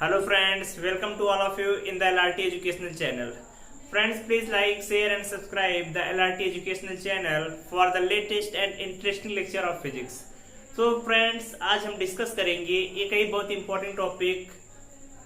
Hello friends, welcome to all of you in the LRT Educational Channel. Friends, please like, share and subscribe the LRT Educational Channel for the latest and interesting lecture of physics. तो friends, आज हम discuss करेंगे एक ही बहुत important topic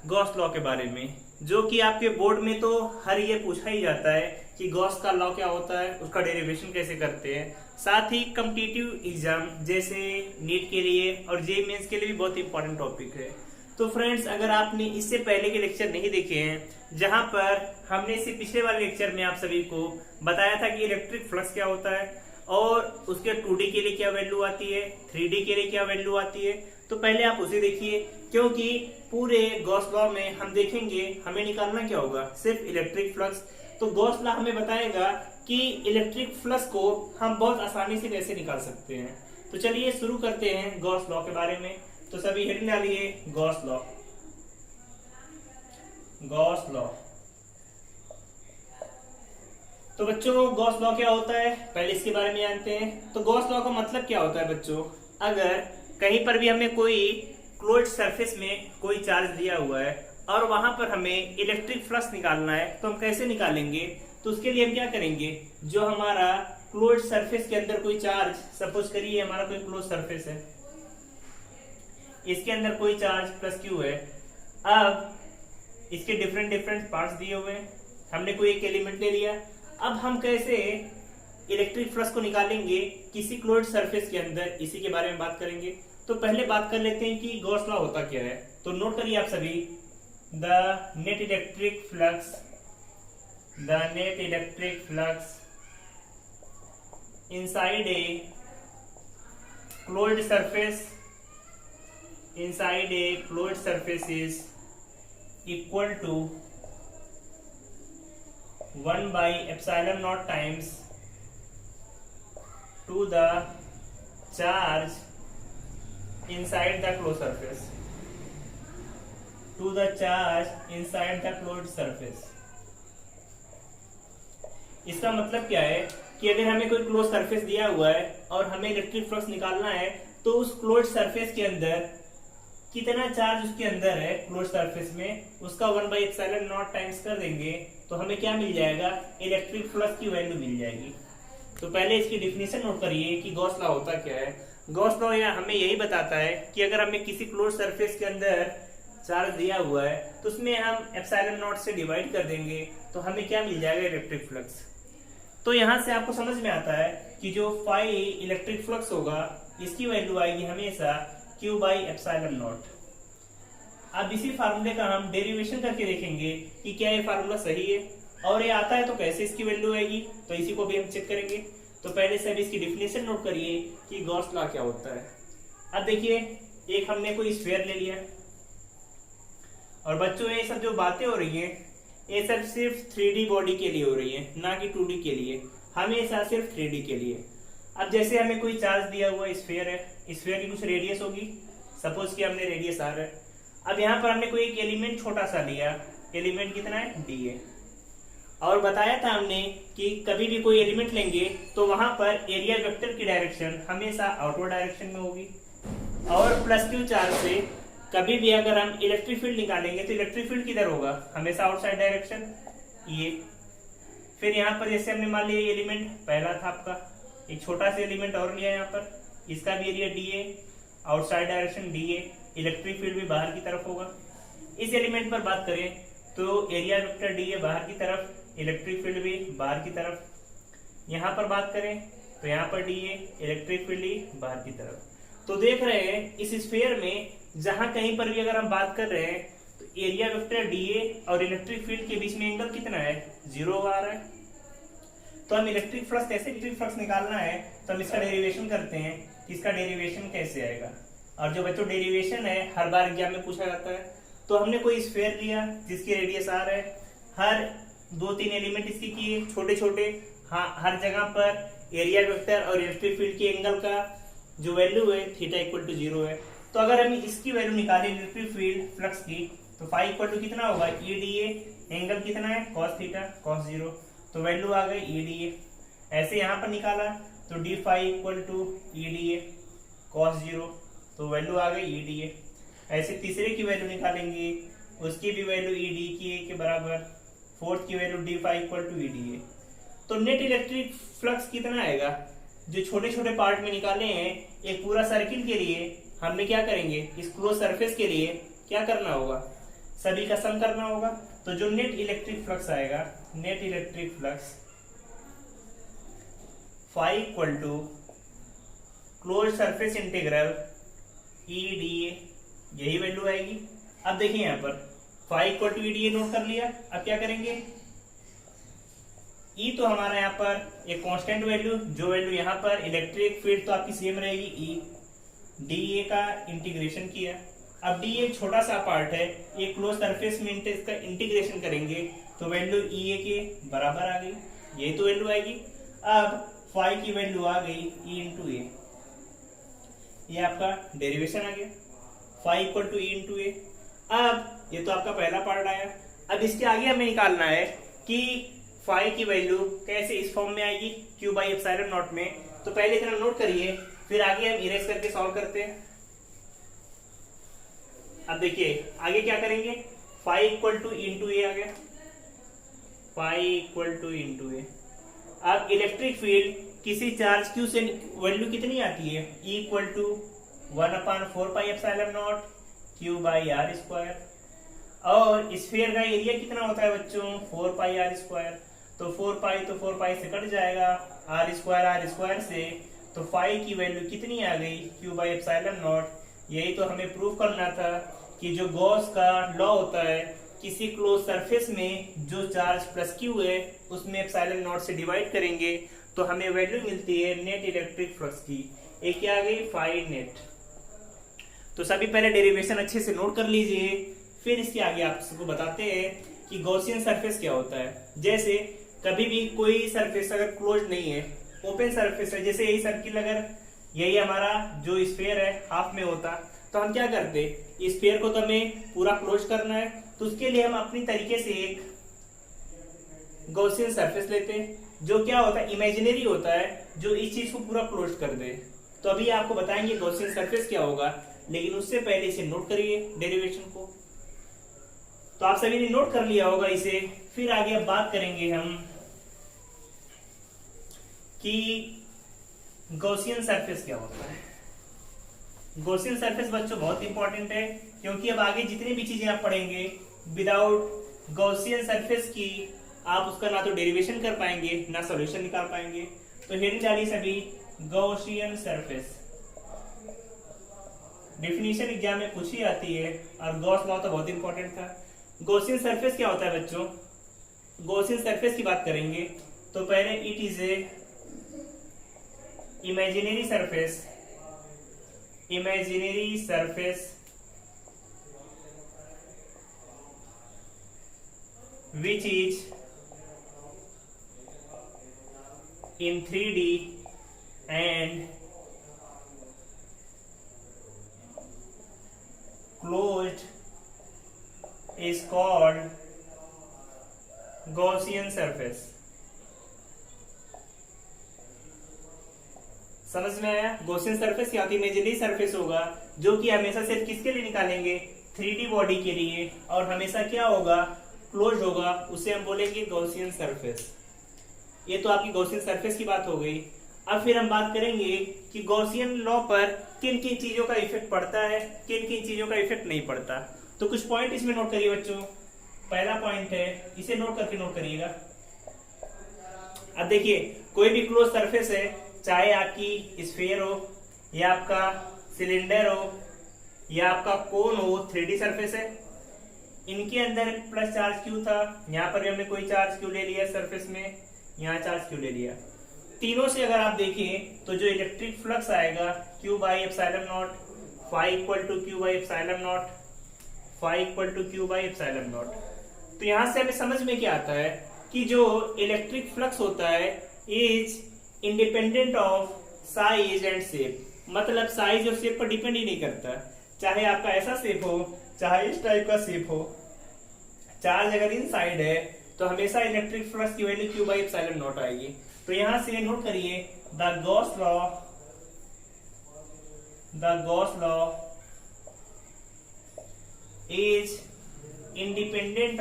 Gauss law के बारे में, जो कि आपके बोर्ड में तो हर ये पूछा ही जाता है कि गॉस का लॉ क्या होता है, उसका डेरिवेशन कैसे करते हैं। साथ ही कॉम्पिटिटिव एग्जाम जैसे नीट के लिए और जेईई मेंस के लिए भी बहुत इंपॉर्टेंट टॉपिक है। तो फ्रेंड्स, अगर आपने इससे पहले के लेक्चर नहीं देखे हैं, जहां पर हमने इससे पिछले वाले लेक्चर में आप सभी को बताया था कि इलेक्ट्रिक फ्लक्स क्या होता है और उसके 2D के लिए क्या वैल्यू आती है, 3D के लिए क्या वैल्यू आती है, तो पहले आप उसे देखिए, क्योंकि पूरे गॉस लॉ में हम देखेंगे हमें निकालना क्या होगा, सिर्फ इलेक्ट्रिक फ्लक्स। तो गॉस लॉ हमें बताएगा कि इलेक्ट्रिक फ्लक्स को हम बहुत आसानी से कैसे निकाल सकते हैं। तो चलिए शुरू करते हैं गॉस लॉ के बारे में। तो सभी हेडिंग डालिए गॉस लॉ। Gauss law. तो बच्चों, गॉस लॉ क्या होता है, पहले इसके बारे में जानते हैं। तो गॉस लॉ का मतलब क्या होता है बच्चों, अगर कहीं पर भी हमें कोई क्लोज्ड सरफेस में कोई चार्ज दिया हुआ है और वहां पर हमें इलेक्ट्रिक फ्लक्स निकालना है, तो हम कैसे निकालेंगे। तो उसके लिए हम क्या करेंगे, जो हमारा क्लोज्ड सरफेस के अंदर कोई चार्ज, सपोज करिए हमारा कोई क्लोज सरफेस है, इसके अंदर कोई चार्ज प्लस क्यू है। अब इसके डिफरेंट डिफरेंट पार्ट्स दिए हुए हैं, हमने कोई एक एलिमेंट ले लिया। अब हम कैसे इलेक्ट्रिक फ्लक्स को निकालेंगे किसी क्लोज्ड सरफेस के अंदर, इसी के बारे में बात करेंगे। तो पहले बात कर लेते हैं कि गॉस लॉ होता क्या है। तो नोट करिए आप सभी, the net electric flux, the net electric flux inside a closed surface, inside a closed surface is equal to 1 by epsilon naught times to the charge inside the closed surface, to the charge inside the closed surface। इसका मतलब क्या है कि अगर हमें कोई close surface दिया हुआ है और हमें इलेक्ट्रिक फ्लक्स निकालना है, तो उस क्लोज सरफेस के अंदर कितना चार्ज उसके अंदर है क्लोज सरफेस में, उसका 1 बाई एप्सिलॉन नॉट टाइम्स कर देंगे तो हमें क्या मिल जाएगा, इलेक्ट्रिक फ्लक्स की वैल्यू मिल जाएगी। तो पहले इसकी डिफिनेशन नोट करिए कि गॉस लॉ होता क्या है। गॉस लॉ हमें यही बताता है कि अगर हमें किसी क्लोज सरफेस के अंदर चार्ज दिया हुआ है तो उसमें हम एप्सिलॉन नॉट से डिवाइड कर देंगे तो हमें क्या मिल जाएगा, इलेक्ट्रिक फ्लक्स। तो यहां से आपको समझ में आता है कि जो फाई इलेक्ट्रिक फ्लक्स होगा, इसकी वैल्यू आएगी हमेशा Q बाई एप्सिलॉन नॉट। अब इसी फार्मूले का हम डेरिवेशन करके देखेंगे कि क्या ये फार्मूला सही है, और ये आता है तो कैसे इसकी वैल्यू आएगी, तो इसी को भी हम चेक करेंगे। तो पहले से अब इसकी डिफिनेशन नोट करिए कि गॉस लॉ क्या होता है। अब देखिए, एक हमने कोई स्फीयर ले लिया, और बच्चों ये सब जो बातें हो रही हैं, ये सब सिर्फ 3D बॉडी के लिए हो रही है, ना कि 2D के लिए, हमेशा सिर्फ 3D के लिए। अब जैसे हमें कोई चार्ज दिया हुआ स्फीयर है, स्फीयर की कुछ रेडियस होगी, सपोज कि हमने रेडियस आर है। अब यहाँ पर हमने कोई एक एलिमेंट छोटा सा लिया, एलिमेंट कितना है, डी है, और बताया था हमने कि कभी भी कोई एलिमेंट लेंगे तो वहां पर एरिया वेक्टर की डायरेक्शन हमेशा आउटवर्ड डायरेक्शन में होगी, और प्लस क्यू चार्ज से कभी भी अगर हम इलेक्ट्रिक फील्ड निकालेंगे तो इलेक्ट्रिक फील्ड किधर होगा, हमेशा आउटसाइड डायरेक्शन, ये। फिर यहाँ पर जैसे हमने मान लिया एलिमेंट पहला था आपका, एक छोटा सा एलिमेंट और लिया यहाँ पर, इसका भी एरिया डी है, आउटसाइड डायरेक्शन डी है, इलेक्ट्रिक फील्ड भी बाहर की तरफ होगा। इस एलिमेंट पर बात करें तो एरिया वेक्टर डी है बाहर की तरफ, इलेक्ट्रिक फील्ड भी बाहर की तरफ। यहाँ पर बात करें तो यहाँ पर डी है, इलेक्ट्रिक फील्ड ही बाहर की तरफ। तो देख रहे हैं इस स्फीयर में जहां कहीं पर भी अगर हम बात कर रहे हैं तो एरिया वेक्टर डी ए और इलेक्ट्रिक फील्ड के बीच में एंगल कितना है, 0 आ रहा है। तो हम इलेक्ट्रिक फ्लक्स, कैसे इलेक्ट्रिक फ्लक्स निकालना है, तो हम इसका डेरिवेशन करते हैं कि इसका डेरिवेशन कैसे आएगा। और जो बच्चों डेरिवेशन है हर बार एग्जाम में पूछा जाता है। तो हमने कोई स्फीयर लिया जिसकी रेडियस आर है, हर 2-3 एलिमेंट इसकी किए छोटे छोटे, हाँ, हर जगह पर एरिया वेक्टर और इलेक्ट्रिक फील्ड के एंगल का जो वैल्यू है थीटा इक्वल टू 0 है। तो अगर हम इसकी वैल्यू निकालें इलेक्ट्रिक फील्ड फ्लक्स की, तो फाई इक्वल टू कितना होगा, ई डी ए, एंगल कितना है, कॉस थीटा कॉस 0, तो वैल्यू आ गई ई डी ए। ऐसे यहाँ पर निकाला तो D phi equal to E D A cos 0, तो वैल्यू आ गई ई डी ए। ऐसे तीसरे की वैल्यू निकालेंगे उसकी भी वैल्यू ई डी की ए के बराबर, फोर्थ की value D phi equal to E D A. तो नेट इलेक्ट्रिक फ्लक्स कितना आएगा? जो छोटे छोटे पार्ट में निकाले हैं, एक पूरा सर्किल के लिए हमने क्या करेंगे, इस क्लोज सरफेस के लिए क्या करना होगा, सभी का सम करना होगा। तो जो नेट इलेक्ट्रिक फ्लक्स आएगा, net electric flux phi equal to close surface integral E D A, यही वैल्यू आएगी। अब देखिए यहाँ पर phi equal to E D A note कर लिया। अब क्या करेंगे, ई तो हमारा यहाँ पर एक कांस्टेंट वैल्यू, जो वैल्यू यहाँ पर इलेक्ट्रिक फील्ड तो आपकी सेम रहेगी ई, डी ए का इंटीग्रेशन किया। अब डी एक छोटा सा पार्ट है, एक क्लोज सरफेस में इसका इंटीग्रेशन करेंगे तो वैल्यू ई ए के बराबर आ गई, यही तो वैल्यू आएगी। अब फाई की वैल्यू आ गई ई इंटू ए, ये आपका डेरिवेशन आ गया, phi equal to E into A. अब ये तो आपका पहला पार्ट आया। अब इसके आगे हमें निकालना है कि फाई की वैल्यू कैसे इस फॉर्म में आएगी, क्यू बाई एप्सिलॉन नॉट में। तो पहले इतना नोट करिए, फिर आगे हम इरेज करके सॉल्व करते हैं। अब देखिए आगे क्या करेंगे, phi equal to into A आ गया, phi equal to into A. अब इलेक्ट्रिक फील्ड किसी चार्ज क्यू से वैल्यू कितनी आती है, E equal to 1/4 pi epsilon naught Q by R square. और स्फीयर का एरिया कितना होता है बच्चों, 4 पाई आर स्क्वायर। तो 4 पाई से कट जाएगा, आर स्क्वायर से, तो फाई की वैल्यू कितनी आ गई, क्यू बाई एप्सिलॉन नॉट। यही तो हमें प्रूव करना था कि जो गॉस का लॉ होता है, किसी क्लोज सरफेस में जो चार्ज प्लस क्यू है उसमें एप्सिलॉन नॉट से डिवाइड करेंगे तो हमें वैल्यू मिलती है नेट इलेक्ट्रिक फ्लक्स की। एक क्या आ गई, फाई नेट। तो सभी पहले डेरिवेशन अच्छे से नोट कर लीजिए, फिर इसके आगे आपको बताते हैं कि गॉसियन सरफेस क्या होता है। जैसे कभी भी कोई सरफेस अगर क्लोज नहीं है, ओपन सरफेस है, जैसे यही सर्किल अगर यही हमारा जो स्फीयर है हाफ में होता, तो हम क्या करते, स्फीयर को तो हमें पूरा क्लोज करना है, तो उसके लिए हम अपनी तरीके से एक गॉसियन सरफेस लेते हैं, जो क्या होता है, इमेजिनरी होता है, जो इस चीज को पूरा क्लोज कर दे। तो अभी आपको बताएंगे गॉसियन सरफेस क्या होगा, लेकिन उससे पहले इसे नोट करिए डेरिवेशन को। तो आप सभी ने नोट कर लिया होगा इसे। फिर आगे अब बात करेंगे हम कि गॉसियन सरफेस क्या होता है। गॉसियन सरफेस बच्चों बहुत इंपॉर्टेंट है, क्योंकि अब आगे जितनी भी चीजें आप पढ़ेंगे विदाउट गॉसियन सरफेस की आप उसका ना तो डेरिवेशन कर पाएंगे ना सॉल्यूशन निकाल पाएंगे। तो हेडिंग डालिए सभी, गॉसियन सरफेस। डेफिनेशन एग्जाम में पूछी आती है, और गॉस लॉ तो बहुत इंपॉर्टेंट था। गॉसियन सरफेस क्या होता है बच्चों, गॉसियन सरफेस की बात करेंगे तो पहले it is a imaginary surface, imaginary surface which is in 3D and closed is called Gaussian surface। समझ में आया? गॉसियन सरफेस क्या होती है, इमेजिनरी सरफेस होगा जो कि हमेशा सिर्फ किसके लिए निकालेंगे, 3D बॉडी के लिए, और हमेशा क्या होगा, क्लोज होगा, उसे हम बोलेंगे गॉसियन सरफेस। ये तो आपकी गॉसियन सरफेस की बात हो गई। अब फिर हम बात करेंगे कि गॉसियन लॉ पर किन किन चीजों का इफेक्ट पड़ता है, किन किन चीजों का इफेक्ट नहीं पड़ता। तो कुछ पॉइंट इसमें नोट करिए बच्चों। पहला पॉइंट है, इसे नोट करके नोट करिएगा। अब देखिए कोई भी क्लोज सरफेस है, चाहे आपकी स्फीयर हो या आपका सिलेंडर हो या आपका कोन हो, 3D सरफेस है, इनके अंदर प्लस चार्ज क्यू था, यहाँ पर भी हमने कोई चार्ज क्यू ले लिया सरफेस में, यहाँ चार्ज क्यू ले लिया। तीनों से अगर आप देखें तो जो इलेक्ट्रिक फ्लक्स आएगा Q by epsilon naught, phi equal to Q by epsilon naught, phi equal to Q by epsilon naught. तो यहाँ से हमें समझ में क्या आता है कि जो इलेक्ट्रिक फ्लक्स होता है is independent of size and shape. मतलब साइज और शेप पर डिपेंड ही नहीं करता, चाहे आपका ऐसा शेप हो चाहे इस टाइप का शेप हो, चार्ज अगर इनसाइड है तो हमेशा इलेक्ट्रिक फ्लक्स की value Q by epsilon not आएगी। तो यहां से नोट करिए, the Gauss law is independent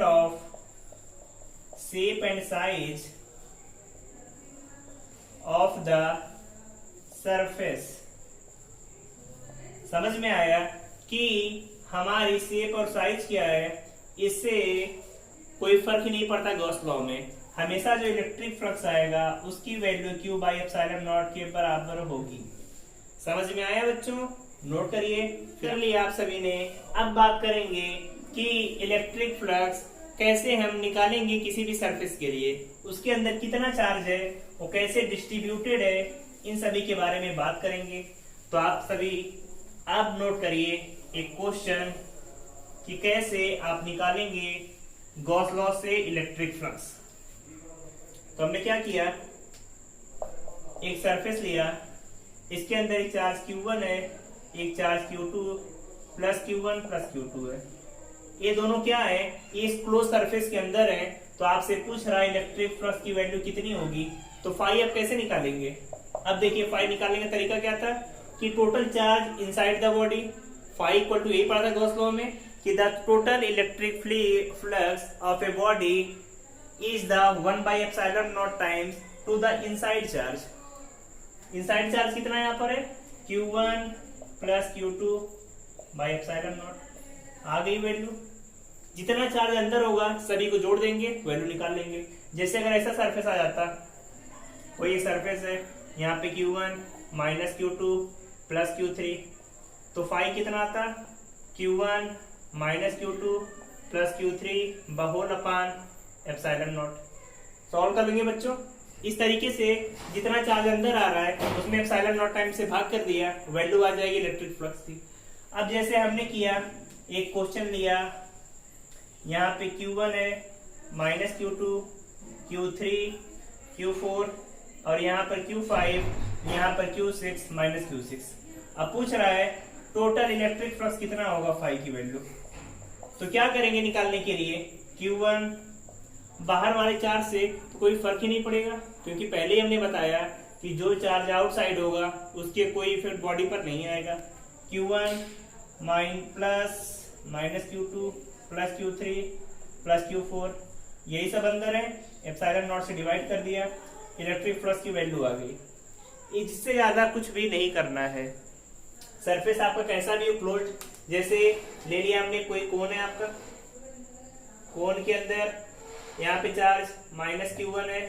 of shape and size of the surface। समझ में आया कि हमारी शेप और साइज क्या है, इससे कोई फर्क ही नहीं पड़ता गॉस लॉ में। हमेशा जो इलेक्ट्रिक फ्लक्स आएगा उसकी value Q by epsilon not के बराबर होगी। समझ में आया बच्चों? नोट करिए। कर लिया आप सभी ने। अब बात करेंगे कि इलेक्ट्रिक फ्लक्स कैसे हम निकालेंगे किसी भी सरफेस के लिए, उसके अंदर कितना चार्ज है, वो कैसे डिस्ट्रीब्यूटेड है, इन सभी के बारे में बात करेंगे। तो आप सभी अब नोट करिए एक क्वेश्चन कि कैसे आप निकालेंगे गॉस लॉ से इलेक्ट्रिक फ्लक्स। तो हमने क्या किया, एक सरफेस लिया, इसके अंदर एक चार्ज Q1 है, एक charge Q2 plus Q1 plus Q2 है। ये दोनों क्या है, इस क्लोज सरफेस के अंदर है। तो आपसे पूछ रहा है इलेक्ट्रिक फ्लक्स की वैल्यू कितनी होगी। तो फाई आप कैसे निकालेंगे? अब देखिए फाई निकालने का तरीका क्या था कि total charge inside the body, phi equal to यही पढ़ा था गॉस लॉ में कि the total electric flux of a body is the 1 by epsilon naught times to the inside charge. Inside charge कितना यहाँ पर है, Q1 plus Q2 by epsilon naught. आ गई वैल्यू। जितना चार्ज अंदर होगा सभी को जोड़ देंगे, वैल्यू निकाल लेंगे। जैसे अगर ऐसा सरफेस आ जाता, कोई सरफेस है, यहाँ पे Q1 minus Q2 plus Q3, तो फाई कितना आता, Q1 minus Q2 plus Q3 Bahol upon epsilon not. Solve कर लेंगे बच्चों। इस तरीके से जितना चार्ज अंदर आ रहा है उसमें एप्सिलॉन नॉट टाइम से भाग कर दिया, वैल्यू आ जाएगी इलेक्ट्रिक फ्लक्स की। अब जैसे हमने किया, एक क्वेश्चन लिया, यहाँ पे Q1 है माइनस Q2, Q3, Q4 और यहाँ पर Q5, यहाँ पर Q6 माइनस Q6। अब पूछ रहा है टोटल इलेक्ट्रिक फ्लक्स कितना होगा फाई की वैल्यू। तो क्या करेंगे निकालने के लिए, Q1 बाहर वाले चार्ज से तो कोई फर्क ही नहीं पड़ेगा, क्योंकि पहले ही हमने बताया कि जो चार्ज आउटसाइड होगा उसके कोई इफेक्ट बॉडी पर नहीं आएगा। Q1 minus Q2 plus Q3 plus Q4 यही सब अंदर है, एप्सिलॉन नॉट से डिवाइड कर दिया, इलेक्ट्रिक फ्लक्स की वैल्यू आ गई। इससे ज्यादा कुछ भी नहीं करना है। सरफेस आपका कैसा भी हो क्लोज्ड, जैसे ले लिया हमने, कोई कोन है आपका, कोन के अंदर यहाँ पे चार्ज माइनस Q1 है,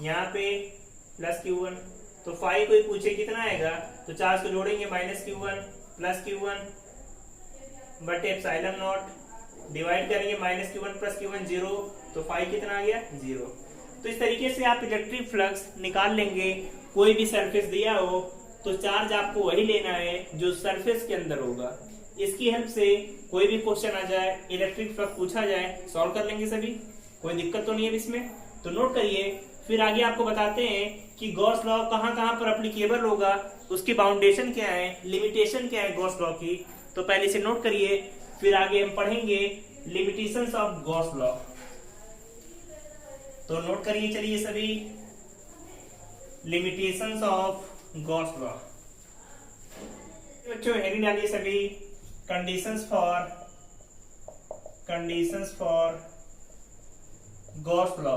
यहाँ पे प्लस Q1, तो फाई कोई पूछे कितना आएगा, तो चार्ज को जोड़ेंगे माइनस Q1 प्लस Q1 बटे एप्सिलॉन नॉट, डिवाइड करेंगे माइनस Q1 प्लस Q1 0, तो फाई कितना आ गया 0। तो इस तरीके से आप इलेक्ट्रिक फ्लक्स निकाल लेंगे। कोई भी सरफेस दिया हो तो चार्ज आपको वही लेना है जो सरफेस के अंदर होगा। इसकी हेल्प से कोई भी क्वेश्चन आ जाए, इलेक्ट्रिक फ्लक्स पूछा जाए, सॉल्व कर लेंगे सभी, कोई दिक्कत तो नहीं है इसमें। तो नोट करिए, फिर आगे आपको बताते हैं कि गॉस लॉ कहां कहां पर एप्लीकेबल होगा, उसकी बाउंडेशन क्या है, लिमिटेशन क्या है गॉस लॉ की। तो पहले से नोट करिए, फिर आगे हम पढ़ेंगे लिमिटेशंस ऑफ गॉस लॉ। तो नोट करिए चलिए सभी, लिमिटेशंस ऑफ गॉस लॉ। बच्चों हेडिंग डालिए सभी, कंडीशंस फॉर गॉस लॉ,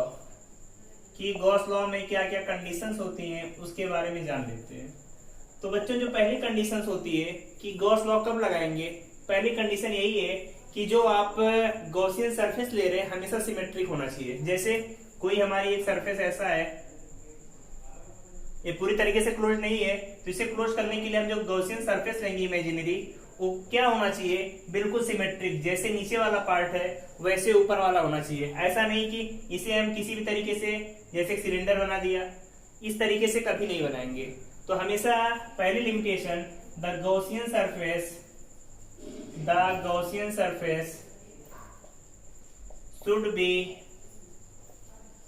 कि गॉस लॉ में क्या क्या कंडीशंस होती हैं उसके बारे में जान लेते हैं। तो बच्चों जो पहली कंडीशंस होती है कि गॉस लॉ कब लगाएंगे, पहली कंडीशन यही है कि जो आप गॉसियन सरफेस ले रहे हैं हमेशा सिमेट्रिक होना चाहिए। जैसे कोई हमारी एक सरफेस ऐसा है, ये पूरी तरीके से क्लोज नहीं है, तो इसे क्लोज करने के लिए हम जो गॉसियन सरफेस लेंगे इमेजिनरी, वो क्या होना चाहिए, बिल्कुल सिमेट्रिक। जैसे नीचे वाला पार्ट है वैसे ऊपर वाला होना चाहिए। ऐसा नहीं कि इसे हम किसी भी तरीके से, जैसे सिलेंडर बना दिया, इस तरीके से कभी नहीं बनाएंगे। तो हमेशा पहली limitation, the Gaussian surface should be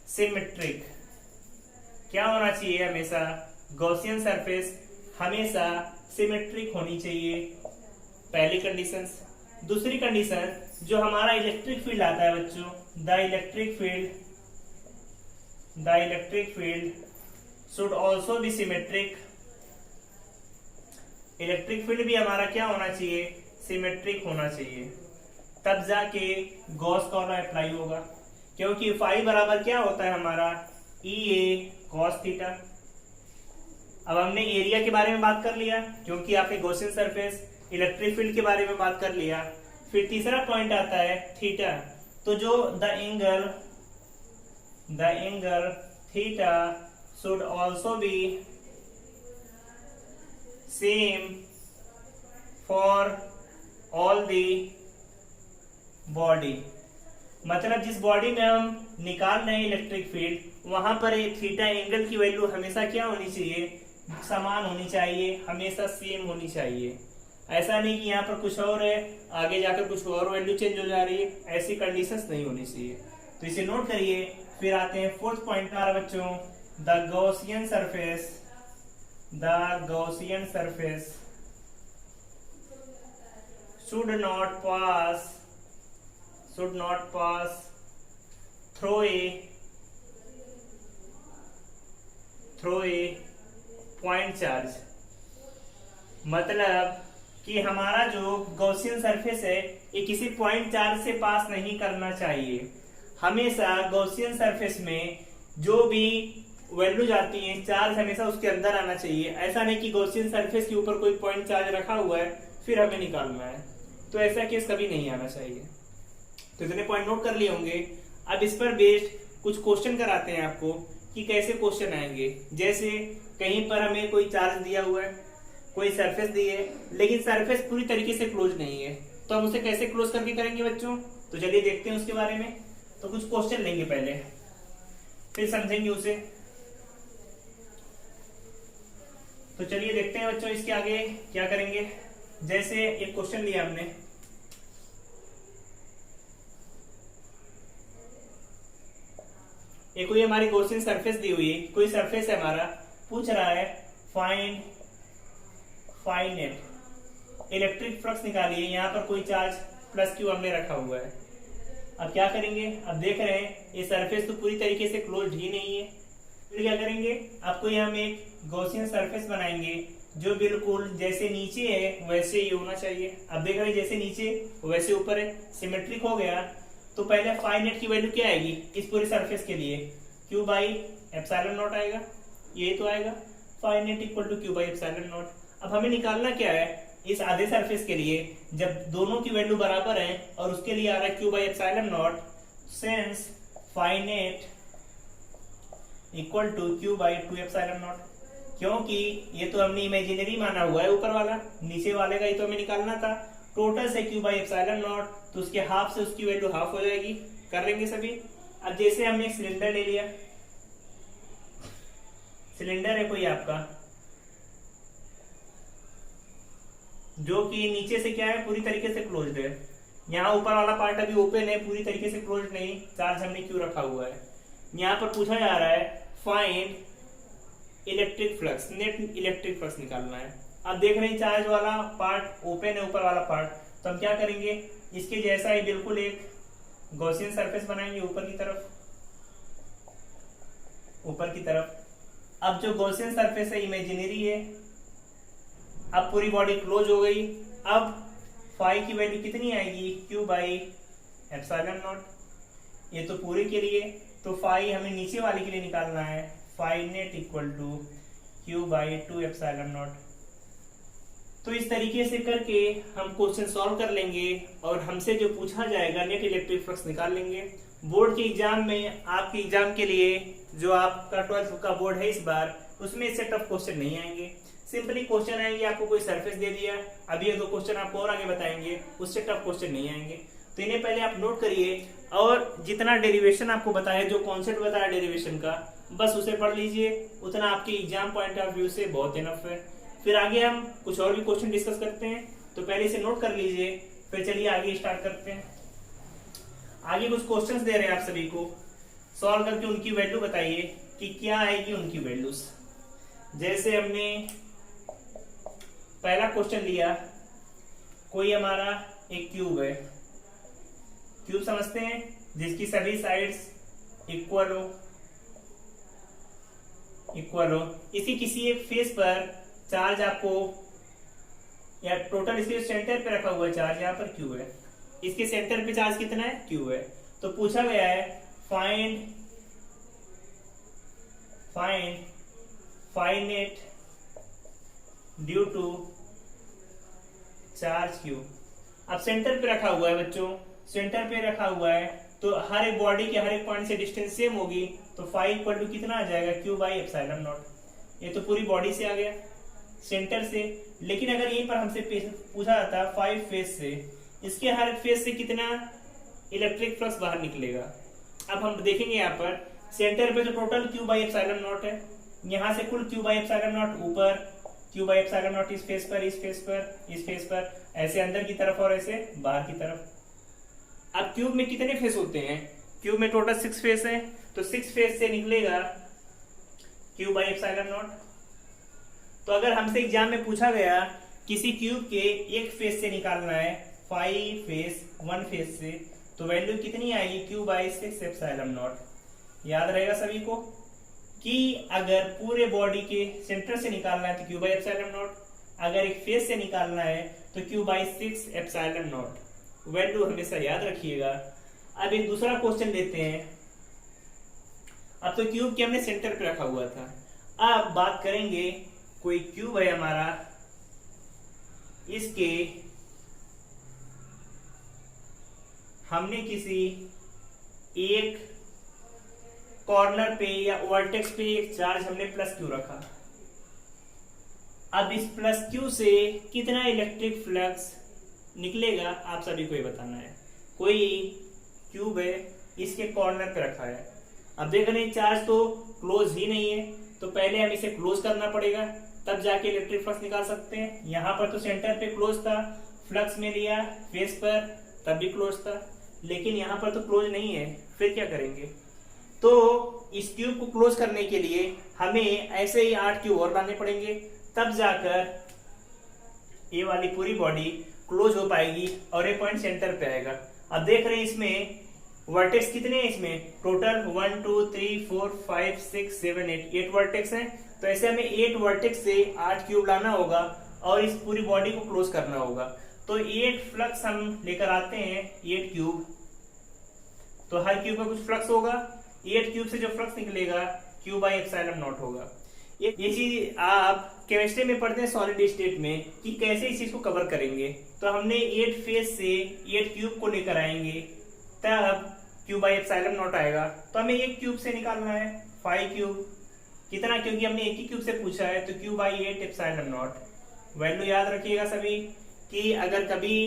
symmetric. क्या होना चाहिए, हमेशा गॉसियन सरफेस हमेशा सिमेट्रिक होनी चाहिए, पहली कंडीशन। दूसरी कंडीशन, जो हमारा इलेक्ट्रिक फील्ड आता है बच्चों, the electric field should also be symmetric. Electric field भी हमारा क्या होना चाहिए, सिमेट्रिक होना चाहिए, तब जाके गॉस का लॉ अप्लाई होगा। क्योंकि फाई बराबर क्या होता है हमारा, ई ए कॉस थीटा। अब हमने एरिया के बारे में बात कर लिया, क्योंकि आपने गॉसियन सरफेस, इलेक्ट्रिक फील्ड के बारे में बात कर लिया। फिर तीसरा पॉइंट आता है थीटा। तो जो the angle theta should also be same for all the body. मतलब जिस बॉडी में हम निकाल रहे हैं इलेक्ट्रिक फील्ड, वहां पर ये थीटा एंगल की वैल्यू हमेशा क्या होनी चाहिए, समान होनी चाहिए, हमेशा सेम होनी चाहिए। ऐसा नहीं कि यहाँ पर कुछ और है, आगे जाकर कुछ और वैल्यू चेंज हो जा रही है, ऐसी कंडीशंस नहीं होनी चाहिए। तो इसे नोट करिए। फिर आते हैं फोर्थ पॉइंट पर बच्चों, the Gaussian surface should not pass through a point charge। मतलब कि हमारा जो गॉसियन सरफेस है ये किसी पॉइंट चार्ज से पास नहीं करना चाहिए। हमेशा गॉसियन सरफेस में जो भी वैल्यू जाती है, चार्ज हमेशा उसके अंदर आना चाहिए। ऐसा नहीं कि गॉसियन सरफेस के ऊपर कोई पॉइंट चार्ज रखा हुआ है फिर हमें निकालना है, तो ऐसा केस कभी नहीं आना चाहिए। तो इतने पॉइंट नोट कर लिए होंगे। अब इस पर बेस्ड कुछ क्वेश्चन कराते हैं आपको कि कैसे क्वेश्चन आएंगे। जैसे कहीं पर हमें कोई चार्ज दिया हुआ है, कोई सरफेस दी है, लेकिन सरफेस पूरी तरीके से क्लोज नहीं है, तो हम उसे कैसे क्लोज करके करेंगे बच्चों? तो चलिए देखते हैं उसके बारे में। तो कुछ क्वेश्चन लेंगे पहले, फिर समझेंगे उसे। तो चलिए देखते हैं बच्चों इसके आगे क्या करेंगे। जैसे एक क्वेश्चन लिया हमने, एक कोई हमारी गॉसियन सरफेस दी हुई है, कोई सरफेस है हमारा, पूछ रहा है फाइंड नेट इलेक्ट्रिक फ्लक्स निकालिए। यहाँ पर कोई चार्ज प्लस क्यू हमने रखा हुआ है। अब क्या करेंगे? अब देख रहे हैं ये सरफेस तो पूरी तरीके से क्लोज्ड ही नहीं है। फिर क्या करेंगे? आपको यहाँ हम एक गॉसियन सरफेस बनाएंगे जो बिल्कुल जैसे नीचे है वैसे ही होना चाहिए। अब देख रहे हैं जैसे नीचे वैसे ऊपर है, सिमेट्रिक हो गया। तो पहले फाई नेट की वैल्यू क्या आएगी इस पूरे सरफेस के लिए? क्यू बाई एप्सिलॉन नॉट आएगा, ये तो आएगा phi net equal to Q by epsilon naught. अब हमें निकालना क्या है इस आधे सरफेस के लिए, जब दोनों की वैल्यू बराबर है और उसके लिए आ रहा है Q by epsilon naught, since phi net equal to Q by 2 epsilon naught. क्योंकि ये तो हमने इमेजिनरी माना हुआ है, ऊपर वाला, नीचे वाले का ही तो हमें निकालना था। टोटल से क्यू बाई एप्सिलॉन नॉट, तो उसके हाफ से उसकी वैल्यू हाफ हो जाएगी। कर लेंगे सभी। अब जैसे हमने एक सिलेंडर ले लिया, सिलेंडर है कोई आपका, जो कि नीचे से क्या है पूरी तरीके से क्लोज्ड है। यहाँ ऊपर वाला पार्ट अभी ओपन है, पूरी तरीके से क्लोज्ड नहीं, चार्ज हमने क्यों रखा हुआ है। यहाँ पर पूछा जा रहा है find electric flux, net electric flux निकालना है। अब देख रहे हैं चार्ज वाला पार्ट ओपन है, ऊपर वाला पार्ट, तो हम क्या करेंगे? इसके जैसा ही बिल्कुल एक गॉसियन सरफेस बनाएंगे ऊपर की तरफ। अब जो गॉसियन सरफेस है इमेजिनरी है। अब पूरी बॉडी क्लोज हो गई। अब फाई की वैल्यू कितनी आएगी? Q by epsilon naught. ये तो पूरे के लिए, तो फाई हमें नीचे वाले के लिए निकालना है, phi net equal to Q by 2 epsilon naught. तो इस तरीके से करके हम क्वेश्चन सॉल्व कर लेंगे और हमसे जो पूछा जाएगा नेट इलेक्ट्रिक फ्लक्स निकाल लेंगे। बोर्ड के एग्जाम में, आपके एग्जाम के लिए जो आपका 12th का बोर्ड है इस बार, उसमें इससे टफ क्वेश्चन नहीं आएंगे। सिंपली क्वेश्चन आएंगे, आपको कोई सरफेस दे दिया, अभी ये 2 क्वेश्चन आपको और आगे बताएंगे, उससे टफ क्वेश्चन नहीं आएंगे। तो इन्हें पहले आप नोट करिए और जितना डेरिवेशन आपको बताया, जो कॉन्सेप्ट बताया डेरिवेशन का, बस उसे पढ़ लीजिए। उतना आपके एग्जाम पॉइंट ऑफ व्यू से बहुत इनफ है। फिर आगे हम कुछ और भी क्वेश्चन डिस्कस करते हैं, तो पहले इसे नोट कर लीजिए। फिर चलिए आगे स्टार्ट करते हैं। आगे कुछ क्वेश्चंस दे रहे हैं आप सभी को, सॉल्व करके उनकी वैल्यू बताइए कि क्या आएगी उनकी वैल्यूज। जैसे हमने पहला क्वेश्चन लिया, कोई हमारा एक क्यूब है, क्यूब समझते हैं जिसकी सभी साइड्स इक्वल हो। इसकी किसी एक फेस पर चार्ज आपको या टोटल इसके सेंटर पे रखा हुआ है चार्ज यहाँ पर Q है, इसके सेंटर पे चार्ज कितना है Q है। तो पूछा गया है find phi net due to charge Q। अब सेंटर पे रखा हुआ है बच्चों, सेंटर पे रखा हुआ है तो हर एक बॉडी के हर एक पॉइंट से डिस्टेंस सेम होगी, तो फाई इक्वल टू कितना आ जाएगा Q बाई एप्सिलॉन नॉट। ये तो पूरी बॉडी से आ गया सेंटर से। लेकिन अगर यहीं पर हमसे पूछा जाता 5 फेज से, इसके हर फेज से कितना इलेक्ट्रिक फ्लक्स बाहर निकलेगा। अब हम देखेंगे यहाँ पर सेंटर पे तो total Q by epsilon not है, यहाँ से कुल Q बाई एप्सिलॉन नॉट ऊपर, Q बाई एप्सिलॉन नॉट इस फेस पर, इस फेस पर, इस फेस पर, ऐसे अंदर की तरफ और ऐसे बाहर की तरफ। अब क्यूब में कितने फेस होते हैं, क्यूब में टोटल 6 फेस है, तो 6 फेस से निकलेगा Q बाई एप्सिलॉन नॉट। तो अगर हमसे एग्जाम में पूछा गया किसी क्यूब के एक फेस से निकालना है 5 फेस 1 फेस से, तो वैल्यू कितनी आएगी Q बाई 6 एप्सिलॉन नॉट। याद रहेगा सभी को कि अगर पूरे बॉडी के सेंटर से निकालना है तो Q बाई एप्सिलॉन नॉट, अगर एक फेस से निकालना है तो Q by 6 epsilon not. Value हमेशा याद रखिएगा। अब एक दूसरा क्वेश्चन लेते हैं। अब तो क्यूब के हमने सेंटर पे रखा हुआ था, अब बात करेंगे कोई क्यूब है हमारा, इसके हमने किसी एक कॉर्नर पे या वर्टेक्स पे एक चार्ज हमने प्लस क्यू रखा। अब इस प्लस क्यू से कितना इलेक्ट्रिक फ्लक्स निकलेगा आप सभी को ये बताना है। कोई क्यूब है, इसके कॉर्नर पे रखा है, अब देख रहे हैं चार्ज तो क्लोज ही नहीं है, तो पहले हम इसे क्लोज करना पड़ेगा तब जाके इलेक्ट्रिक फ्लक्स निकाल सकते हैं। यहाँ पर तो सेंटर पे क्लोज था, फ्लक्स में लिया फेस पर तब भी क्लोज था, लेकिन यहाँ पर तो क्लोज नहीं है, फिर क्या करेंगे। तो इस ट्यूब को क्लोज करने के लिए हमें ऐसे ही 8 क्यूब और लाने पड़ेंगे, तब जाकर ये वाली पूरी बॉडी क्लोज हो पाएगी और ये पॉइंट सेंटर पे आएगा। अब देख रहे हैं इसमें वर्टेक्स कितने हैं, इसमें टोटल 1 2 3 4 5 6 7 8 वर्टेक्स हैं। तो ऐसे हमें 8 वर्टेक्स से 8 क्यूब लाना होगा और इस पूरी बॉडी को क्लोज करना होगा। तो 8 फ्लक्स हम लेकर आते हैं, 8 क्यूब, तो हर क्यूब का कुछ फ्लक्स होगा, 8 क्यूब से जो फ्लक्स निकलेगा Q बाई एप्सिलॉन नॉट होगा। ये चीज आप केमिस्ट्री में पढ़ते हैं सॉलिड स्टेट में कि कैसे इस चीज को कवर करेंगे। तो हमने 8 फेस से 8 क्यूब को लेकर आएंगे, तब Q बाई एप्सिलॉन नॉट आएगा। तो हमें एक क्यूब से निकालना है 5 क्यूब, कितना, क्योंकि हमने एक ही क्यूब से पूछा है, तो Q by 8 epsilon not. Value याद रखिएगा सभी कि अगर कभी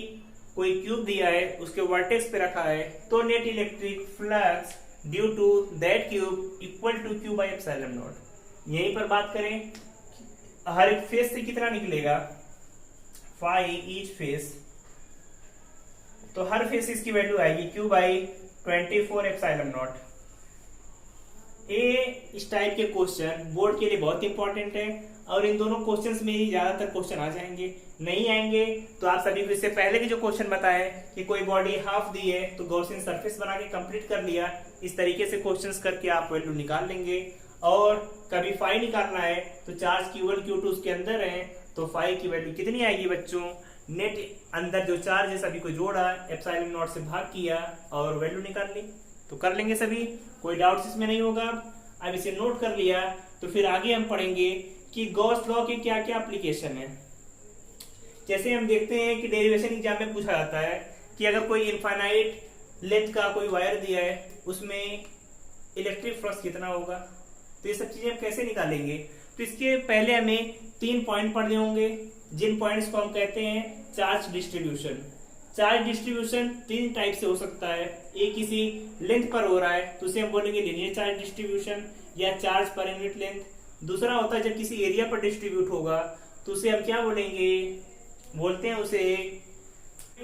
कोई क्यूब दिया है उसके वर्टेक्स पे रखा है तो net electric flux due to that cube equal to Q by epsilon naught. यहीं पर बात करें हर एक फेस से कितना निकलेगा 5 ईच फेस, तो हर फेस इसकी वैल्यू आएगी Q बाई 24 एप्सिलॉन नॉट। इस टाइप के क्वेश्चन बोर्ड के लिए बहुत इंपॉर्टेंट है और इन दोनों क्वेश्चंस में ही ज्यादातर क्वेश्चन आ जाएंगे। नहीं आएंगे तो आप सभी को इससे पहले के जो क्वेश्चन बताए कि कोई बॉडी हाफ दी है तो गॉसियन सरफेस बना के कंप्लीट कर लिया, इस तरीके से क्वेश्चंस करके आप वैल्यू निकाल लेंगे। और कभी फाई निकालना है तो चार्ज Q1 Q2 उसके अंदर है, तो फाई की वैल्यू कितनी आएगी बच्चों, नेट अंदर जो चार्ज है सभी को जोड़ा, एप्सिलॉन नॉट से भाग किया और वैल्यू निकाल ली। तो कर लेंगे सभी, कोई डाउट्स इसमें नहीं होगा। अब इसे नोट कर लिया तो फिर आगे हम पढ़ेंगे कि गॉस लॉ के क्या क्या एप्लीकेशन है। जैसे हम देखते हैं कि डेरिवेशन एग्जाम में पूछा जाता है कि अगर कोई इनफाइनाइट लेंथ का कोई वायर दिया है उसमें इलेक्ट्रिक फ्लक्स कितना होगा, तो ये सब चीजें हम कैसे निकालेंगे। तो इसके पहले हमें 3 पॉइंट पढ़ने होंगे, जिन पॉइंट्स को हम कहते हैं charge distribution. Charge distribution 3 type से हो सकता है, एक किसी लेंथ पर हो रहा है तो उसे हम बोलेंगे लीनियर चार्ज डिस्ट्रीब्यूशन या चार्ज पर यूनिट लेंथ। दूसरा होता है जब किसी एरिया पर डिस्ट्रीब्यूट होगा तो उसे हम क्या बोलेंगे, बोलते हैं उसे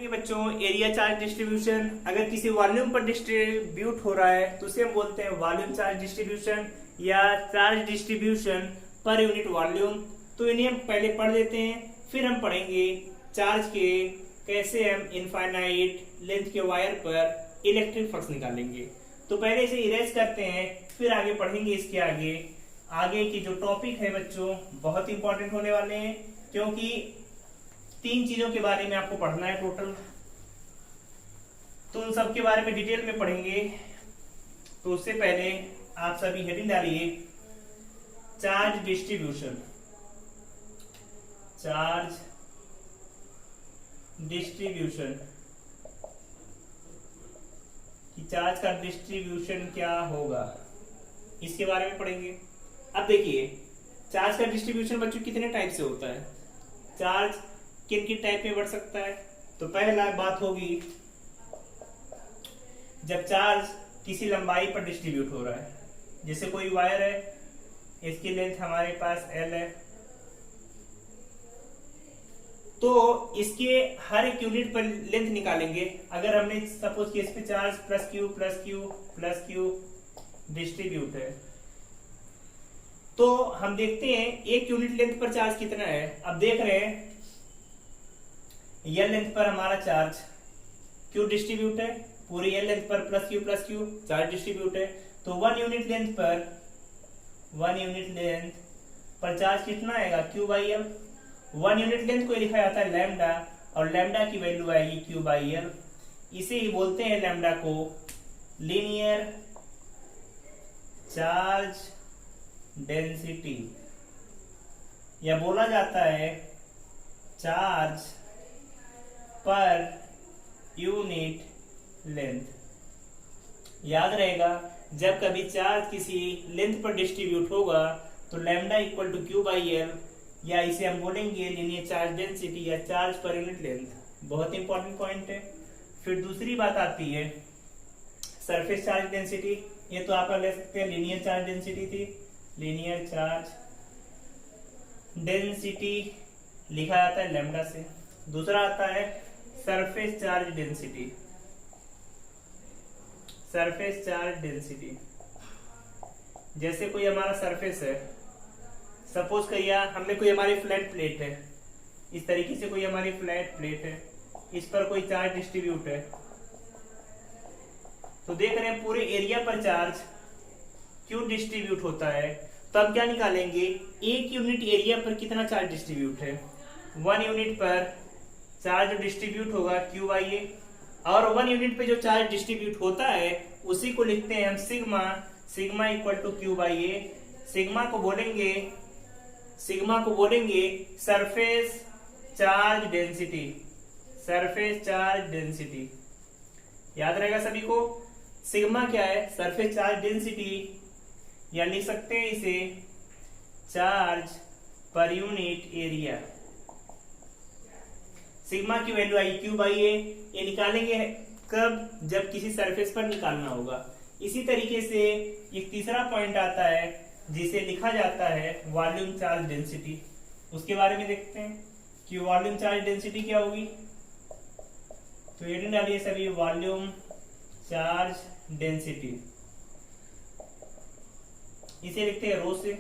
बच्चों एरिया चार्ज डिस्ट्रीब्यूशन। अगर किसी वॉल्यूम पर डिस्ट्रीब्यूट हो रहा है तो उसे हम बोलते हैं वॉल्यूम चार्ज डिस्ट्रीब्यूशन या charge distribution per unit volume. तो इन्हें हम पहले पढ़ लेते हैं, फिर हम पढ़ेंगे चार्ज के कैसे हम इनफाइनाइट लेंथ के वायर पर इलेक्ट्रिक फ्लक्स निकालेंगे। तो पहले इसे इरेज करते हैं, फिर आगे पढ़ेंगे। इसके आगे की जो टॉपिक है बच्चों बहुत इंपॉर्टेंट होने वाले हैं, क्योंकि तीन चीजों के बारे में आपको पढ़ना है टोटल, तो उन सब के बारे में डिटेल में पढ़ेंगे। तो उससे पहले आप सभी हेडिंग डालिए चार्ज डिस्ट्रीब्यूशन। चार्ज डिस्ट्रीब्यूशन कि चार्ज का डिस्ट्रीब्यूशन क्या होगा, इसके बारे में पढ़ेंगे। अब देखिए चार्ज का डिस्ट्रीब्यूशन बच्चों कितने टाइप से होता है, चार्ज किन किन टाइप में बढ़ सकता है। तो पहला बात होगी जब चार्ज किसी लंबाई पर डिस्ट्रीब्यूट हो रहा है, जैसे कोई वायर है, इसकी लेंथ हमारे पास L है, तो इसके हर एक यूनिट पर लेंथ निकालेंगे। अगर हमने सपोज कि इस पे charge plus Q plus Q plus Q distribute है, तो हम देखते हैं एक यूनिट लेंथ पर चार्ज कितना है। अब देख रहे हैं ये लेंथ पर हमारा चार्ज क्यू डिस्ट्रीब्यूट है, पूरी ये लेंथ पर प्लस क्यू चार्ज डिस्ट्रीब्यूट है। तो वन यूनिट लेंथ पर चार्ज कितना आएगा, Q by L. One unit length को लिखा जाता है लैम्डा, और लैम्डा की वैल्यू आएगी क्यू बाई एल। इसे ही बोलते हैं लैम्डा को लीनियर चार्ज डेंसिटी, या बोला जाता है चार्ज पर यूनिट लेंथ। याद रहेगा जब कभी चार्ज किसी लेंथ पर डिस्ट्रीब्यूट होगा तो lambda equal to Q by L, या इसे हम बोलेंगे लीनियर चार्ज डेंसिटी या चार्ज पर यूनिट लेंथ। बहुत इंपॉर्टेंट पॉइंट है। फिर दूसरी बात आती है सरफेस चार्ज डेंसिटी। ये तो आप ले सकते हैं लीनियर चार्ज डेंसिटी थी, लीनियर चार्ज डेंसिटी लिखा जाता है लैम्डा से। दूसरा आता है surface charge density. Surface charge density जैसे कोई हमारा सरफेस है, सपोज करिए हमने कोई हमारी फ्लैट प्लेट है, इस तरीके से कोई हमारी फ्लैट प्लेट है, इस पर कोई चार्ज डिस्ट्रीब्यूट है, तो देख रहे हैं पूरे एरिया पर चार्ज क्यों डिस्ट्रीब्यूट होता है। तो हम क्या निकालेंगे, एक यूनिट एरिया पर कितना चार्ज डिस्ट्रीब्यूट है। वन यूनिट पर चार्ज डिस्ट्रीब्यूट होगा क्यू बाई ए, और वन यूनिट पे जो चार्ज डिस्ट्रीब्यूट होता है उसी को लिखते हैं हम sigma. Sigma equal to Q by A. Sigma को बोलेंगे surface charge density. Surface charge density याद रहेगा सभी को। सिग्मा क्या है, सरफेस चार्ज डेंसिटी, या लिख सकते हैं इसे charge per unit area. Sigma की वैल्यू आई क्यू बाई ए। ये निकालेंगे कब, जब किसी सरफेस पर निकालना होगा। इसी तरीके से एक तीसरा पॉइंट आता है जिसे लिखा जाता है वॉल्यूम चार्ज डेंसिटी। उसके बारे में देखते हैं कि वॉल्यूम चार्ज डेंसिटी क्या होगी। तो ये डालिए सभी वॉल्यूम चार्ज डेंसिटी, इसे लिखते हैं रो से।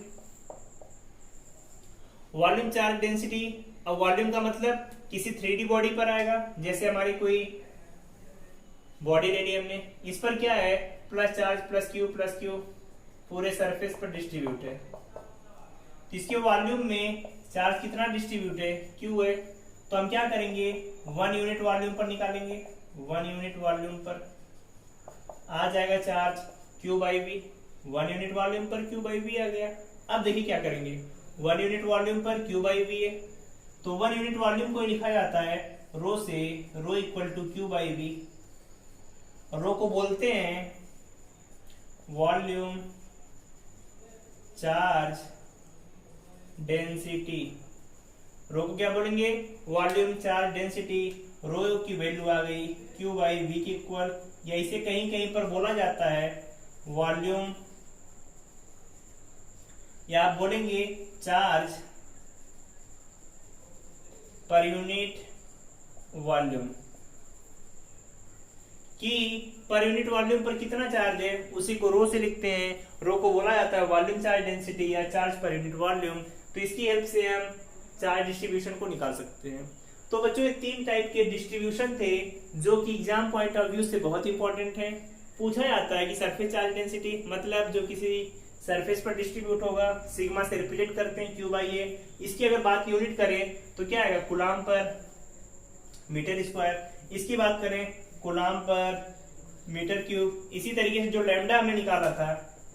वॉल्यूम चार्ज डेंसिटी, और वॉल्यूम का मतलब किसी 3D बॉडी पर आएगा। जैसे हमारी कोई बॉडी ले ली हमने, इस पर क्या है प्लस चार्ज प्लस क्यू पूरे सरफेस पर डिस्ट्रीब्यूट है। तो इसके वॉल्यूम में चार्ज कितना डिस्ट्रीब्यूट है, क्यू है। तो हम क्या करेंगे, वन यूनिट वॉल्यूम पर निकालेंगे। वन यूनिट वॉल्यूम पर आ जाएगा charge Q by V. One unit volume पर क्यू बाई वी आ गया। अब देखिए क्या करेंगे, वन यूनिट वॉल्यूम पर क्यू बाई वी है, तो वन यूनिट वॉल्यूम को लिखा जाता है रो से। Rho equal to Q by V. Rho को बोलते हैं वॉल्यूम चार्ज डेंसिटी। रो को क्या बोलेंगे, वॉल्यूम चार्ज डेंसिटी। रो की वैल्यू आ गई क्यू बाई वी की इक्वल, या इसे कहीं कहीं पर बोला जाता है वॉल्यूम, या आप बोलेंगे चार्ज पर यूनिट वॉल्यूम। कि पर यूनिट वॉल्यूम पर कितना चार्ज है उसी को रो से लिखते हैं। रो को बोला जाता है वॉल्यूम चार्ज डेंसिटी या चार्ज पर यूनिट वॉल्यूम। तो इसकी हेल्प से हम चार्ज डिस्ट्रीब्यूशन को निकाल सकते हैं। तो बच्चों ये तीन टाइप के डिस्ट्रीब्यूशन थे जो कि एग्जाम पॉइंट ऑफ व्यू से बहुत इंपॉर्टेंट है। पूछा जाता है कि सरफेस चार्ज डेंसिटी मतलब जो किसी सरफेस पर डिस्ट्रीब्यूट होगा, सिग्मा से रिप्रेजेंट करते हैं क्यू बाई ए। इसकी अगर बात यूनिट करें तो क्या आएगा, कुलाम पर मीटर स्क्वायर। इसकी बात करें कूलाम पर मीटर क्यूब। इसी तरीके से जो लैम्डा हमने निकाला था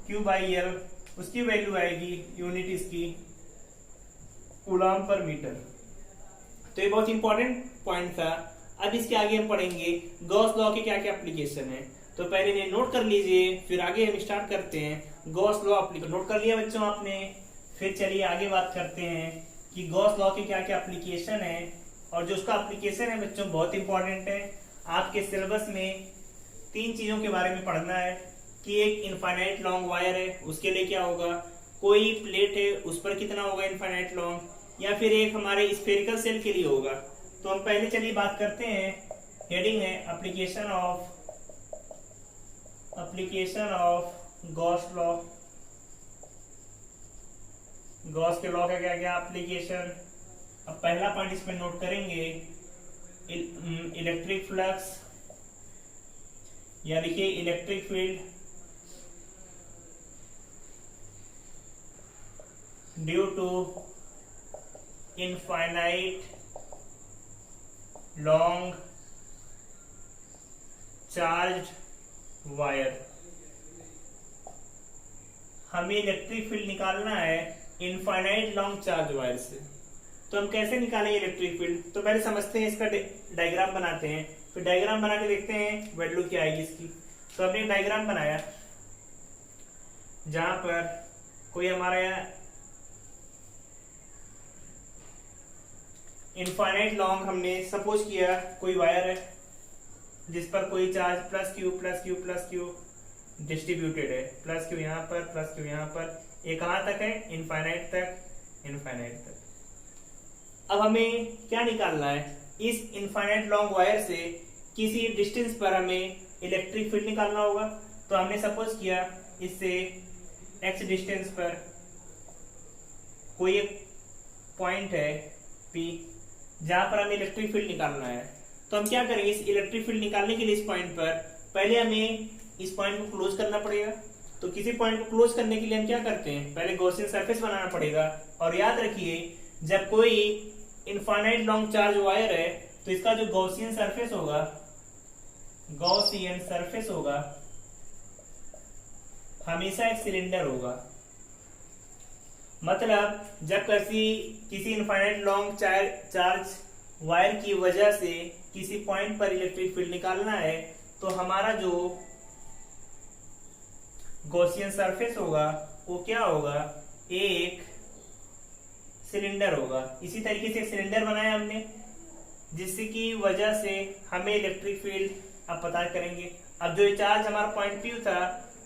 Q/L, उसकी वैल्यू आएगी यूनिट इसकी कूलाम पर मीटर। तो ये बहुत इंपॉर्टेंट पॉइंट था। अब इसके आगे हम पढ़ेंगे गॉस लॉ के क्या क्या एप्लीकेशन है। तो पहले इन्हें नोट कर लीजिए, फिर आगे हम स्टार्ट करते हैं। गॉस लॉ नोट कर लिया बच्चों आपने? फिर चलिए आगे बात करते हैं कि गॉस लॉ के क्या क्या एप्लीकेशन है। और जो उसका एप्लीकेशन है बच्चों बहुत इंपॉर्टेंट है। आपके सिलेबस में 3 चीजों के बारे में पढ़ना है कि एक इनफाइनाइट लॉन्ग वायर है, उसके लिए क्या होगा, कोई प्लेट है उस पर कितना होगा इनफाइनाइट लॉन्ग, या फिर एक हमारे स्फेरिकल सेल के लिए होगा। तो हम पहले चलिए बात करते हैं, हेडिंग है application of Gauss law. Gauss के लॉ का क्या क्या एप्लीकेशन। अब पहला पॉइंट इसमें नोट करेंगे, इलेक्ट्रिक फ्लक्स या लिखिए electric field due to infinite long charge wire. हमें इलेक्ट्रिक फील्ड निकालना है इनफाइनाइट लॉन्ग चार्ज वायर से। तो हम कैसे निकालेंगे इलेक्ट्रिक फील्ड? तो पहले समझते हैं, इसका डायग्राम बनाते हैं, फिर डायग्राम बना के देखते हैं वैल्यू क्या आएगी इसकी। तो हमने एक डायग्राम बनाया जहां पर कोई हमारा इनफाइनाइट लॉन्ग हमने सपोज किया कोई वायर है जिस पर कोई चार्ज प्लस क्यू डिस्ट्रीब्यूटेड है। प्लस क्यू यहाँ पर, प्लस क्यू यहाँ पर। ये कहां तक है? इनफाइनाइट तक। अब हमें क्या निकालना है? इस इनफाइनाइट लॉन्ग वायर से किसी डिस्टेंस पर हमें इलेक्ट्रिक फील्ड निकालना होगा। तो हमने सपोज किया इससे x डिस्टेंस पर कोई एक पॉइंट है P जहां पर हमें इलेक्ट्रिक फील्ड निकालना है। तो हम क्या करेंगे, इस इलेक्ट्रिक फील्ड निकालने के लिए इस पॉइंट पर पहले हमें इस पॉइंट को क्लोज करना पड़ेगा। तो किसी पॉइंट को क्लोज करने के लिए हम क्या करते हैं, पहले गॉसियन सरफेस बनाना पड़ेगा। और याद रखिए जब कोई इनफाइनाइट लॉन्ग चार्ज वायर है तो इसका जो गॉसियन सरफेस होगा हमेशा एक सिलेंडर होगा। मतलब जब किसी इनफाइनाइट लॉन्ग चार्ज वायर की वजह से किसी पॉइंट पर इलेक्ट्रिक फील्ड निकालना है तो हमारा जो गॉसियन सरफेस होगा वो क्या होगा, एक सिलेंडर होगा। इसी तरीके से एक सिलेंडर बनाया हमने जिसकी की वजह से हमें इलेक्ट्रिक फील्ड अब पता करेंगे। अब जो ये चार्ज हमारा पॉइंट P था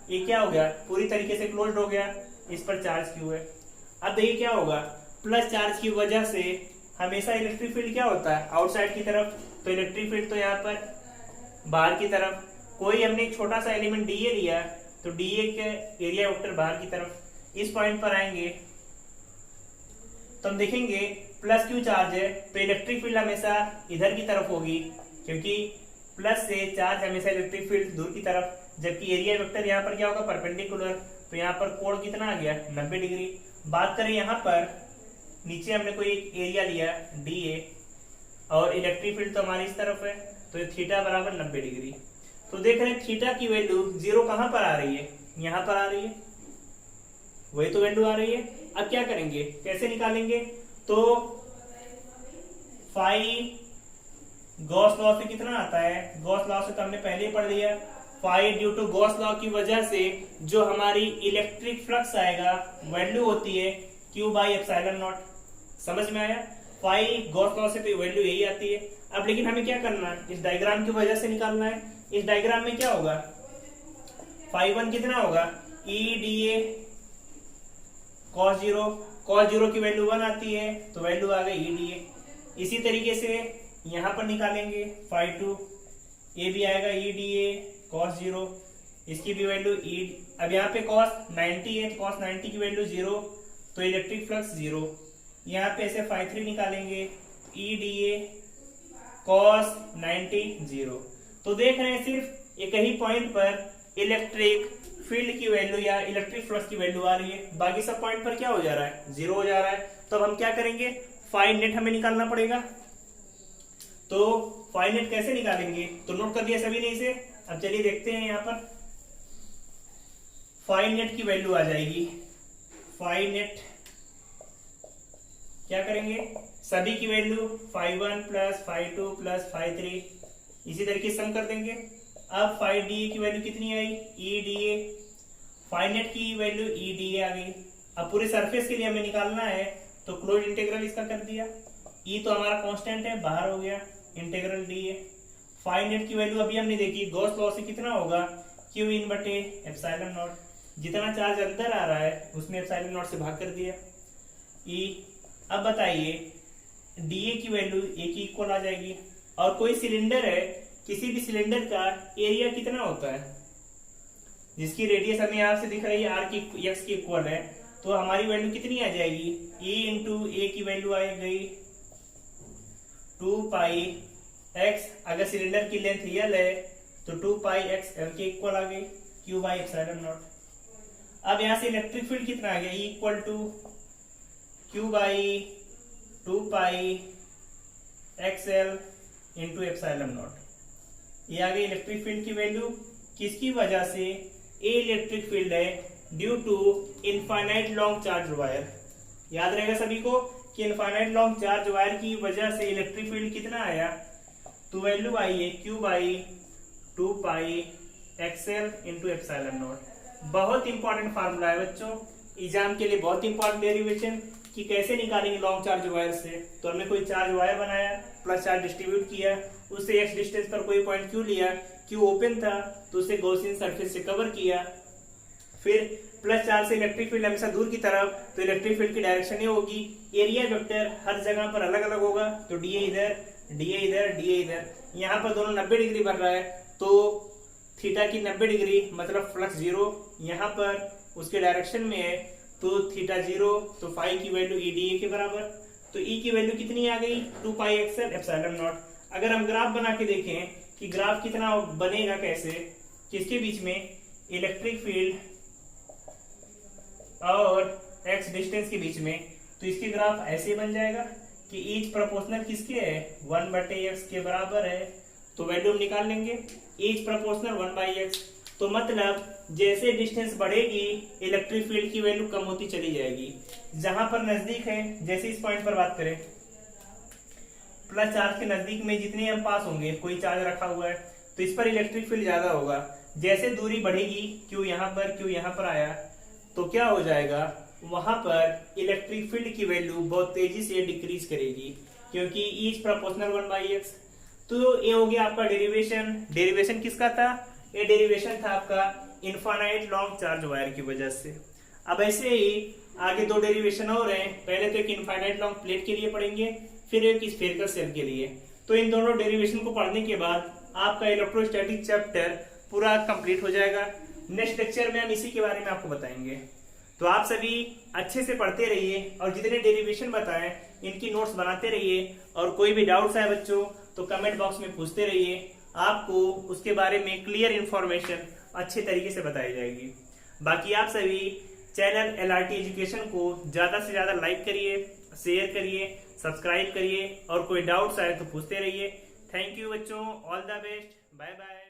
ये क्या हो गया, पूरी तरीके से क्लोज्ड हो गया, इस पर चार्ज Q है। अब देखिए क्या होगा, प्लस चार्ज की वजह से हमेशा इलेक्ट्रिक फील्ड क्या होता है, आउटसाइड की तरफ। तो इलेक्ट्रिक फील्ड तो यहाँ पर बाहर की तरफ। कोई हमने एक छोटा सा एलिमेंट DA लिया तो DA के एरिया वेक्टर बाहर की तरफ। इस पॉइंट पर आएंगे तो हम देखेंगे प्लस Q चार्ज है तो इलेक्ट्रिक फील्ड हमेशा इधर की तरफ होगी, क्योंकि प्लस से चार्ज हमेशा इलेक्ट्रिक फील्ड दूर की तरफ। जबकि एरिया वेक्टर यहाँ पर क्या होगा, परपेंडिकुलर। तो यहाँ पर कोण कितना आ गया, 90 डिग्री। बात करें यहाँ पर नीचे हमने कोई एक एरिया लिया DA और इलेक्ट्रिक फील्ड तो हमारी इस तरफ है तो थीटा बराबर 90 डिग्री। तो देख रहे हैं थीटा की वैल्यू 0 कहां पर आ रही है, यहाँ पर आ रही है, वही तो वैल्यू आ रही है। अब क्या करेंगे, कैसे निकालेंगे? तो फाई गॉस लॉ से कितना आता है, गॉस लॉ से तो हमने पहले ही पढ़ लिया। Phi due to Gauss law की वजह से जो हमारी इलेक्ट्रिक फ्लक्स आएगा वैल्यू होती है Q/ε0। समझ में आया? फाई गॉस लॉ से तो वैल्यू यही आती है। अब लेकिन हमें क्या करना है, इस डायग्राम की वजह से निकालना है। इस डायग्राम में क्या होगा, φ1 कितना होगा, EDA cos 0 की वैल्यू 1 आती है तो वैल्यू आ गई EDA। इसी तरीके से यहां पर निकालेंगे φ2, ये भी आएगा EDA cos 0, इसकी भी वैल्यू अब यहाँ पे cos 90 है तो cos 90 की वैल्यू 0 तो इलेक्ट्रिक फ्लक्स 0। यहाँ पे ऐसे φ3 निकालेंगे, EDA cos 90 0। तो देख रहे हैं सिर्फ एक ही पॉइंट पर इलेक्ट्रिक फील्ड की वैल्यू या इलेक्ट्रिक फ्लक्स की वैल्यू आ रही है, बाकी सब पॉइंट पर क्या हो जा रहा है, 0 हो जा रहा है। तो अब हम क्या करेंगे, फाई नेट हमें निकालना पड़ेगा। तो फाई नेट कैसे निकालेंगे, तो नोट कर दिया सभी ने इसे। अब चलिए देखते हैं यहाँ पर फाई नेट की वैल्यू आ जाएगी। फाई नेट क्या करेंगे, सभी की value phi one plus phi two plus phi three इसी तरीके से सम कर देंगे। अब फाई डी ए की वैल्यू कितनी आई, E D A, phi net की वैल्यू ई डी ए आ गई। अब पूरे सरफेस के लिए हमें निकालना है, तो क्लोज इंटीग्रल इसका कर दिया। ई तो हमारा कांस्टेंट है, बाहर हो गया, integral d A. Phi net की वैल्यू अभी हमने देखी, गॉस लॉ से कितना होगा, क्यू इन बटे एप्सिलॉन नॉट, जितना चार्ज अंदर आ रहा है उसमें एप्सिलॉन नॉट से भाग कर दिया। ई अब बताइए डीए की वैल्यू ए की इक्वल आ जाएगी। और कोई सिलेंडर है, किसी भी सिलेंडर का एरिया कितना होता है, जिसकी रेडियस हमें यहां से दिख रही है आर की एक्स की इक्वल है, तो हमारी वैल्यू कितनी आ जाएगी, ई इंटू ए की वैल्यू आ गई 2 पाई एक्स। अगर सिलेंडर की लेंथ यल है तो 2 पाई एक्स एल के इक्वल आ गई, क्यू बाई एप्सिलॉन नॉट। अब यहां से इलेक्ट्रिक फील्ड कितना आ गया, E equal to Q by 2 pi x l into epsilon naught. ये आ गई इलेक्ट्रिक फील्ड की वैल्यू, किसकी वजह से, ए इलेक्ट्रिक फील्ड है due to infinite long charge wire. याद रहेगा सभी को कि इनफाइनाइट लॉन्ग चार्ज वायर की वजह से इलेक्ट्रिक फील्ड कितना आया, तो वैल्यू आई है Q by 2 pi XL into epsilon not. बहुत इंपॉर्टेंट फार्मूला है बच्चों, एग्जाम के लिए बहुत इंपॉर्टेंट डेरिवेशन कि कैसे निकालेंगे लॉन्ग चार्ज वायर से। तो हमने कोई चार्ज वायर बनाया, प्लस चार्ज डिस्ट्रीब्यूट किया, उससे एक्स डिस्टेंस पर कोई पॉइंट क्यू लिया, क्यू ओपन था तो उसे गॉसियन सरफेस से कवर किया, फिर प्लस चार्ज से इलेक्ट्रिक फील्ड हमेशा दूर की तरफ, तो इलेक्ट्रिक फील्ड की डायरेक्शन ये होगी, एरिया वेक्टर हर जगह पर अलग अलग होगा, तो डीए इधर, डीए इधर, डीए इधर। यहाँ पर दोनों 90 डिग्री बन रहा है, तो थीटा की 90 डिग्री मतलब फ्लक्स जीरो, यहाँ पर उसके डायरेक्शन में है तो थीटा जीरो, तो फाई की वैल्यू ई डी ए के बराबर। तो ई की वैल्यू कितनी आ गई, 2 पाई एक्सएल एप्सिलॉन नॉट। अगर हम ग्राफ बना के देखें कि ग्राफ कितना बनेगा, कैसे, किसके बीच में, इलेक्ट्रिक फील्ड और एक्स डिस्टेंस के बीच में, तो इसके ग्राफ ऐसे बन जाएगा कि ईच प्रोपोर्शनल किसके है, 1 बटे एक्स के बराबर है, तो वैल्यू हम निकाल लेंगे, ईच प्रोपोर्शनल 1 बाई एक्स। तो मतलब जैसे डिस्टेंस बढ़ेगी इलेक्ट्रिक फील्ड की वैल्यू कम होती चली जाएगी। जहां पर नजदीक है, जैसे इस पॉइंट पर बात करें, प्लस चार्ज के नजदीक में जितने हम पास होंगे, कोई चार्ज रखा हुआ है तो इस पर इलेक्ट्रिक फील्ड ज्यादा होगा। जैसे दूरी बढ़ेगी, क्यू यहाँ पर आया, तो क्या हो जाएगा, वहां पर इलेक्ट्रिक फील्ड की वैल्यू बहुत तेजी से डिक्रीज करेगी, क्योंकि ईच प्रोपोर्शनल 1 बाई एक्स। तो ये हो गया आपका डेरिवेशन। डेरिवेशन किसका था, ये डेरिवेशन था आपका इनफाइनाइट लॉन्ग चार्ज वायर की वजह से। अब ऐसे ही आगे 2 डेरिवेशन और हैं, पहले तो एक इनफाइनाइट लॉन्ग प्लेट के लिए पढ़ेंगे, फिर एक स्फेरिकल शेल के लिए। तो इन दोनों डेरिवेशन को पढ़ने के बाद आपका इलेक्ट्रोस्टैटिक चैप्टर पूरा कंप्लीट हो जाएगा। नेक्स्ट लेक्चर में हम इसी के बारे में आपको बताएंगे। तो आप सभी अच्छे से पढ़ते रहिए और जितने डेरिवेशन बताएं इनकी नोट्स बनाते रहिए, और कोई भी डाउट्स है बच्चों तो कमेंट बॉक्स में पूछते रहिए, आपको उसके बारे में क्लियर इंफॉर्मेशन अच्छे तरीके से बताई जाएगी। बाकी आप सभी चैनल LRT एजुकेशन को ज्यादा से ज्यादा लाइक करिए, शेयर करिए, सब्सक्राइब करिए, और कोई डाउट्स आए तो पूछते रहिए। थैंक यू बच्चों, all the best, bye bye.